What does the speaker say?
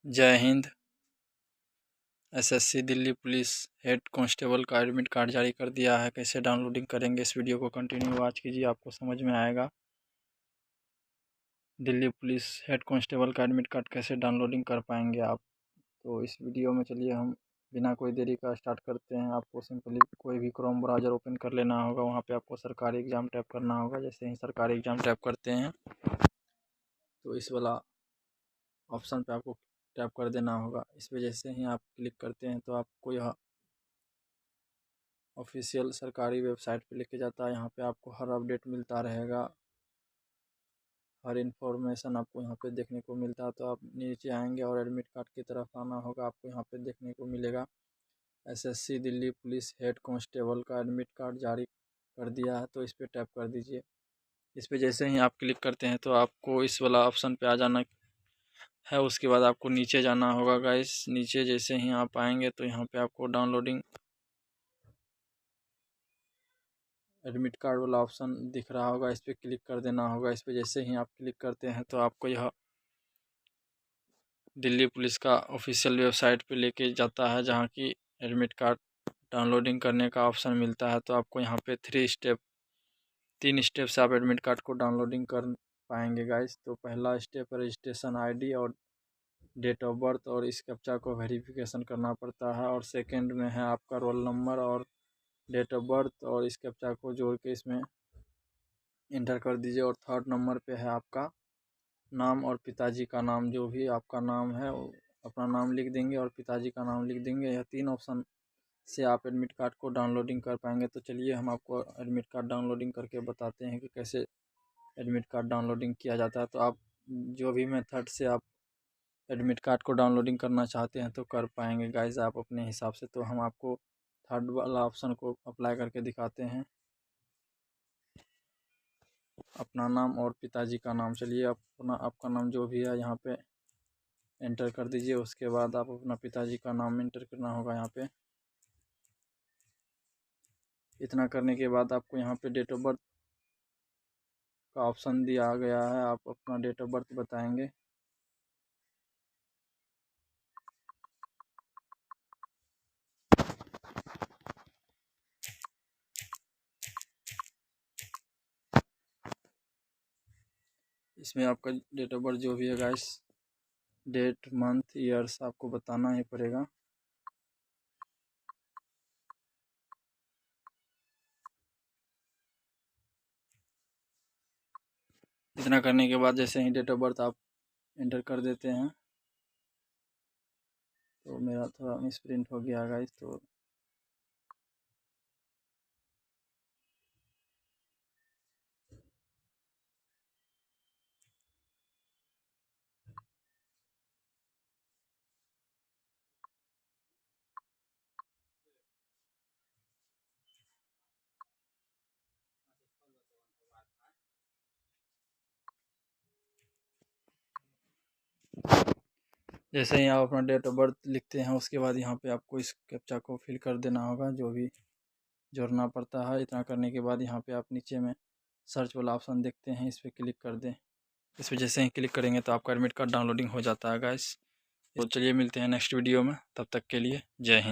जय Hind. SSC Delhi police head constable का admit card जारी कर दिया है। कैसे डाउनलोडिंग करेंगे, इस वीडियो को कंटिन्यू वॉच कीजिए, आपको समझ में आएगा। दिल्ली पुलिस हेड कांस्टेबल का एडमिट कार्ड कैसे डाउनलोडिंग कर पाएंगे आप, तो इस वीडियो में चलिए हम बिना कोई देरी का स्टार्ट करते हैं। आपको सिंपली कोई भी क्रोम ब्राउज़र ओपन कर लेना होगा, वहाँ पे आपको सरकारी एग्ज़ाम टैप करना होगा। जैसे ही सरकारी एग्ज़ाम टैप करते हैं तो इस वाला ऑप्शन पे आपको टैप कर देना होगा। इस पर जैसे ही आप क्लिक करते हैं तो आपको यह ऑफिशियल सरकारी वेबसाइट पे लेके जाता है। यहाँ पे आपको हर अपडेट मिलता रहेगा, हर इन्फॉर्मेशन आपको यहाँ पे देखने को मिलता है। तो आप नीचे आएंगे और एडमिट कार्ड की तरफ आना होगा, आपको यहाँ पे देखने को मिलेगा SSC Delhi police head constable का एडमिट कार्ड जारी कर दिया है। तो इस पर टैप कर दीजिए। इस पर जैसे ही आप क्लिक करते हैं तो आपको इस वाला ऑप्शन पे आ जाना है। उसके बाद आपको नीचे जाना होगा गाइस। नीचे जैसे ही आप आएंगे तो यहाँ पे आपको डाउनलोडिंग एडमिट कार्ड वाला ऑप्शन दिख रहा होगा, इस पर क्लिक कर देना होगा। इस पर जैसे ही आप क्लिक करते हैं तो आपको यह दिल्ली पुलिस का ऑफिशियल वेबसाइट पे लेके जाता है, जहाँ की एडमिट कार्ड डाउनलोडिंग करने का ऑप्शन मिलता है। तो आपको यहाँ पे तीन स्टेप से आप एडमिट कार्ड को डाउनलोडिंग कर पाएंगे गाइस। तो पहला स्टेप रजिस्ट्रेशन आईडी और डेट ऑफ बर्थ और इस कैप्चा को वेरिफिकेशन करना पड़ता है। और सेकंड में है आपका रोल नंबर और डेट ऑफ बर्थ, और इस कैप्चा को जोड़ के इसमें इंटर कर दीजिए। और थर्ड नंबर पे है आपका नाम और पिताजी का नाम, जो भी आपका नाम है वो अपना नाम लिख देंगे और पिताजी का नाम लिख देंगे। यह तीन ऑप्शन से आप एडमिट कार्ड को डाउनलोडिंग कर पाएंगे। तो चलिए हम आपको एडमिट कार्ड डाउनलोडिंग करके बताते हैं कि कैसे एडमिट कार्ड डाउनलोडिंग किया जाता है। तो आप जो भी मेथड से आप एडमिट कार्ड को डाउनलोडिंग करना चाहते हैं तो कर पाएंगे गाइज आप अपने हिसाब से। तो हम आपको थर्ड वाला ऑप्शन को अप्लाई करके दिखाते हैं। अपना नाम और पिताजी का नाम, चलिए आपका नाम जो भी है यहाँ पे एंटर कर दीजिए। उसके बाद आप अपना पिताजी का नाम एंटर करना होगा यहाँ पे। इतना करने के बाद आपको यहाँ पे डेट ऑफ बर्थ का ऑप्शन दिया गया है, आप अपना डेट ऑफ बर्थ बताएंगे। इसमें आपका डेट ऑफ बर्थ जो भी है गाइस, डेट मंथ ईयर्स आपको बताना ही पड़ेगा। इतना करने के बाद जैसे ही डेट ऑफ बर्थ आप एंटर कर देते हैं तो मेरा थोड़ा मिस प्रिंट हो गया गाइस। तो जैसे ही आप अपना डेट ऑफ बर्थ लिखते हैं उसके बाद यहाँ पे आपको इस कैप्चा को फिल कर देना होगा, जो भी जोड़ना पड़ता है। इतना करने के बाद यहाँ पे आप नीचे में सर्च वाला ऑप्शन देखते हैं, इस पर क्लिक कर दें। इस पर जैसे ही क्लिक करेंगे तो आपका एडमिट कार्ड डाउनलोडिंग हो जाता है गाइस। तो चलिए मिलते हैं नेक्स्ट वीडियो में, तब तक के लिए जय हिंद।